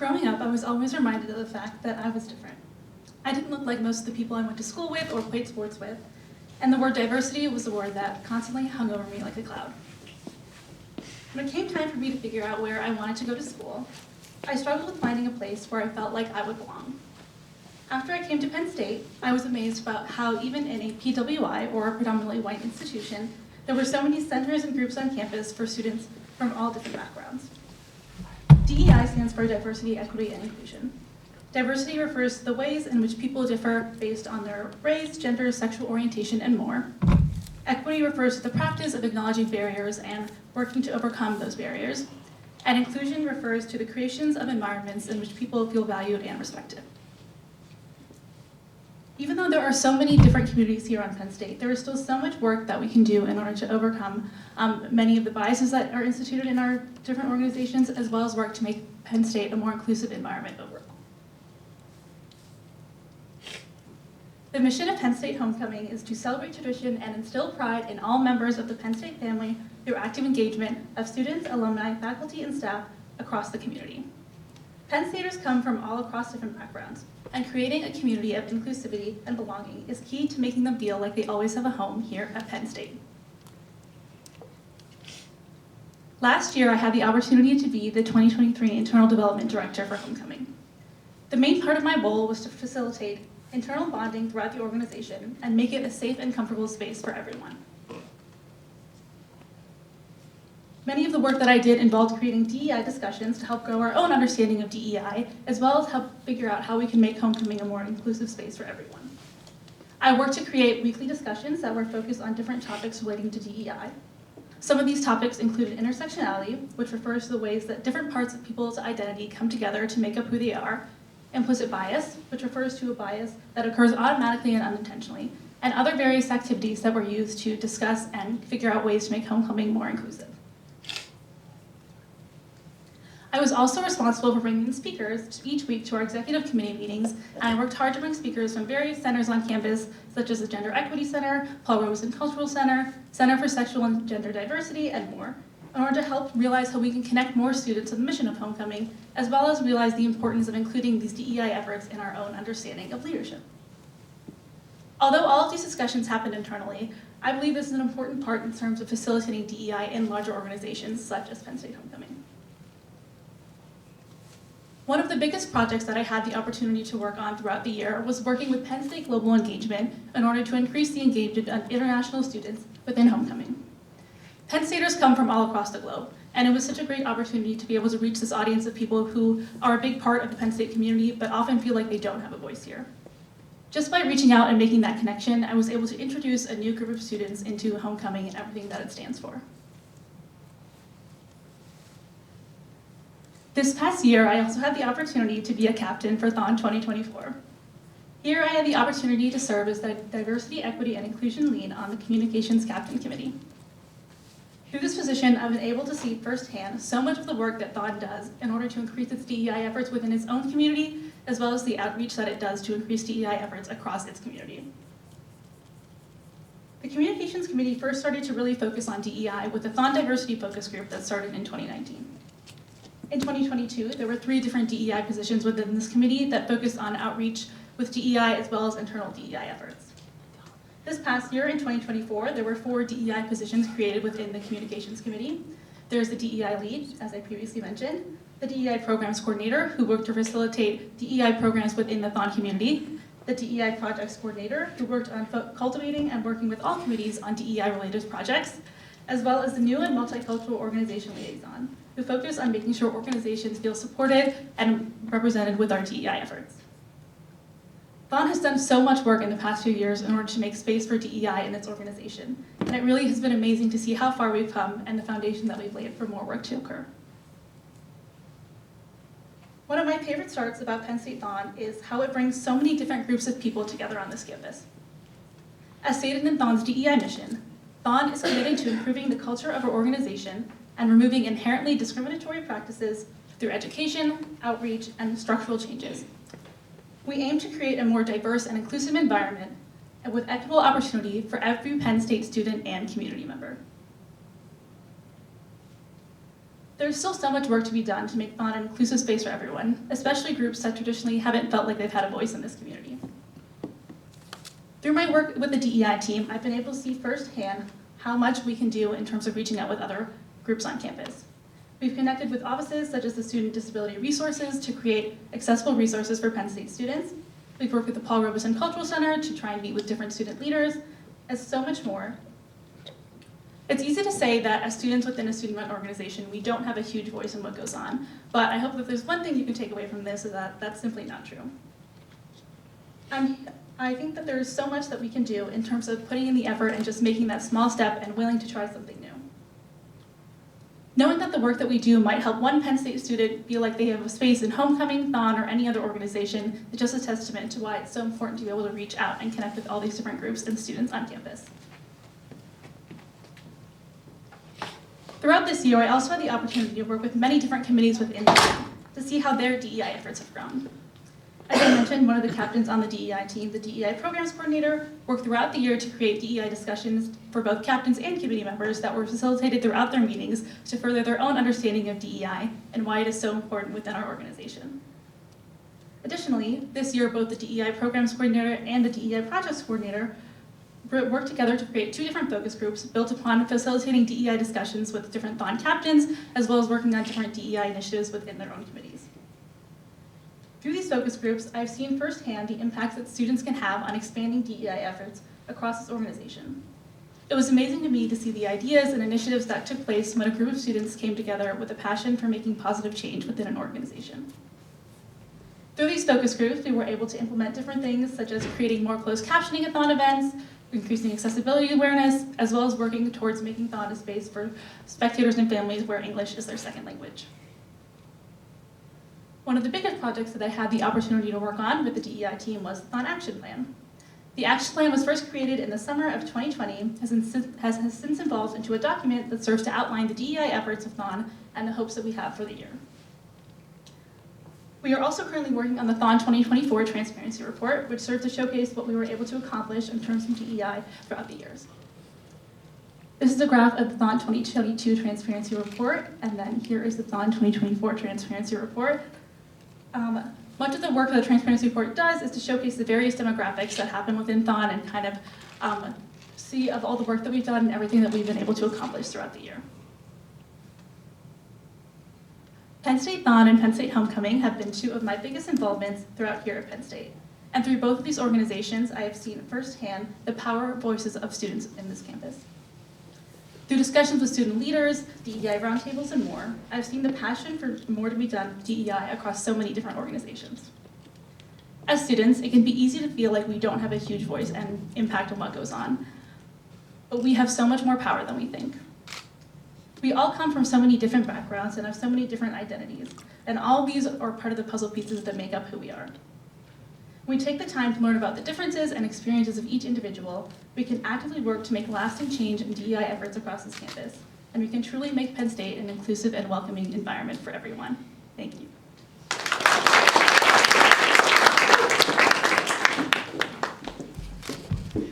Growing up, I was always reminded of the fact that I was different. I didn't look like most of the people I went to school with or played sports with, and the word diversity was the word that constantly hung over me like a cloud. When it came time for me to figure out where I wanted to go to school, I struggled with finding a place where I felt like I would belong. After I came to Penn State, I was amazed about how even in a PWI, or a predominantly white institution, there were so many centers and groups on campus for students from all different backgrounds. DEI stands for Diversity, Equity, and Inclusion. Diversity refers to the ways in which people differ based on their race, gender, sexual orientation, and more. Equity refers to the practice of acknowledging barriers and working to overcome those barriers. And inclusion refers to the creations of environments in which people feel valued and respected. Even though there are so many different communities here on Penn State, there is still so much work that we can do in order to overcome many of the biases that are instituted in our different organizations, as well as work to make Penn State a more inclusive environment overall. The mission of Penn State Homecoming is to celebrate tradition and instill pride in all members of the Penn State family through active engagement of students, alumni, faculty, and staff across the community. Penn Staters come from all across different backgrounds, and creating a community of inclusivity and belonging is key to making them feel like they always have a home here at Penn State. Last year, I had the opportunity to be the 2023 Internal Development Director for Homecoming. The main part of my role was to facilitate internal bonding throughout the organization and make it a safe and comfortable space for everyone. Many of the work that I did involved creating DEI discussions to help grow our own understanding of DEI, as well as help figure out how we can make homecoming a more inclusive space for everyone. I worked to create weekly discussions that were focused on different topics relating to DEI. Some of these topics included intersectionality, which refers to the ways that different parts of people's identity come together to make up who they are, implicit bias, which refers to a bias that occurs automatically and unintentionally, and other various activities that were used to discuss and figure out ways to make homecoming more inclusive. I was also responsible for bringing speakers each week to our executive committee meetings, and I worked hard to bring speakers from various centers on campus, such as the Gender Equity Center, Paul Robeson Cultural Center, Center for Sexual and Gender Diversity, and more, in order to help realize how we can connect more students to the mission of homecoming, as well as realize the importance of including these DEI efforts in our own understanding of leadership. Although all of these discussions happened internally, I believe this is an important part in terms of facilitating DEI in larger organizations such as Penn State Homecoming. One of the biggest projects that I had the opportunity to work on throughout the year was working with Penn State Global Engagement in order to increase the engagement of international students within homecoming. Penn Staters come from all across the globe, and it was such a great opportunity to be able to reach this audience of people who are a big part of the Penn State community, but often feel like they don't have a voice here. Just by reaching out and making that connection, I was able to introduce a new group of students into homecoming and everything that it stands for. This past year, I also had the opportunity to be a captain for Thon 2024. Here, I had the opportunity to serve as the Diversity, Equity, and Inclusion Lead on the Communications Captain Committee. Through this position, I've been able to see firsthand so much of the work that Thon does in order to increase its DEI efforts within its own community, as well as the outreach that it does to increase DEI efforts across its community. The Communications Committee first started to really focus on DEI with the Thon Diversity Focus Group that started in 2019. In 2022, there were 3 different DEI positions within this committee that focused on outreach with DEI as well as internal DEI efforts. This past year, in 2024, there were 4 DEI positions created within the Communications Committee. There's the DEI Lead, as I previously mentioned, the DEI Programs Coordinator, who worked to facilitate DEI programs within the Thon community, the DEI Projects Coordinator, who worked on cultivating and working with all committees on DEI-related projects, as well as the new and multicultural organization liaison, who focus on making sure organizations feel supported and represented with our DEI efforts. Thon has done so much work in the past few years in order to make space for DEI in its organization, and it really has been amazing to see how far we've come and the foundation that we've laid for more work to occur. One of my favorite starts about Penn State Thon is how it brings so many different groups of people together on this campus. As stated in Thon's DEI mission, Thon is committed to improving the culture of our organization and removing inherently discriminatory practices through education, outreach, and structural changes. We aim to create a more diverse and inclusive environment with equitable opportunity for every Penn State student and community member. There's still so much work to be done to make Thon an inclusive space for everyone, especially groups that traditionally haven't felt like they've had a voice in this community. Through my work with the DEI team, I've been able to see firsthand how much we can do in terms of reaching out with other groups on campus. We've connected with offices such as the Student Disability Resources to create accessible resources for Penn State students. We've worked with the Paul Robeson Cultural Center to try and meet with different student leaders, and so much more. It's easy to say that as students within a student-run organization, we don't have a huge voice in what goes on, but I hope that there's one thing you can take away from this is that that's simply not true. I think that there's so much that we can do in terms of putting in the effort and just making that small step and willing to try something new. Knowing that the work that we do might help one Penn State student feel like they have a space in Homecoming, Thon, or any other organization is just a testament to why it's so important to be able to reach out and connect with all these different groups and students on campus. Throughout this year, I also had the opportunity to work with many different committees within the team to see how their DEI efforts have grown. As I mentioned, one of the captains on the DEI team, the DEI Programs Coordinator, worked throughout the year to create DEI discussions for both captains and committee members that were facilitated throughout their meetings to further their own understanding of DEI and why it is so important within our organization. Additionally, this year, both the DEI Programs Coordinator and the DEI Projects Coordinator worked together to create 2 different focus groups built upon facilitating DEI discussions with different Thon captains, as well as working on different DEI initiatives within their own committees. Through these focus groups, I've seen firsthand the impacts that students can have on expanding DEI efforts across this organization. It was amazing to me to see the ideas and initiatives that took place when a group of students came together with a passion for making positive change within an organization. Through these focus groups, we were able to implement different things such as creating more closed captioning at Thon events, increasing accessibility awareness, as well as working towards making Thon a space for spectators and families where English is their second language. One of the biggest projects that I had the opportunity to work on with the DEI team was the Thon Action Plan. The Action Plan was first created in the summer of 2020, has since evolved into a document that serves to outline the DEI efforts of Thon and the hopes that we have for the year. We are also currently working on the Thon 2024 Transparency Report, which serves to showcase what we were able to accomplish in terms of DEI throughout the years. This is a graph of the Thon 2022 Transparency Report, and then here is the Thon 2024 Transparency Report. Much of the work that the Transparency Report does is to showcase the various demographics that happen within Thon and kind of see of all the work that we've done and everything that we've been able to accomplish throughout the year. Penn State Thon and Penn State Homecoming have been 2 of my biggest involvements throughout here at Penn State. And through both of these organizations, I have seen firsthand the power of voices of students in this campus. Through discussions with student leaders, DEI roundtables, and more, I've seen the passion for more to be done with DEI across so many different organizations. As students, it can be easy to feel like we don't have a huge voice and impact on what goes on, but we have so much more power than we think. We all come from so many different backgrounds and have so many different identities, and all of these are part of the puzzle pieces that make up who we are. When we take the time to learn about the differences and experiences of each individual, we can actively work to make lasting change in DEI efforts across this campus, and we can truly make Penn State an inclusive and welcoming environment for everyone. Thank you.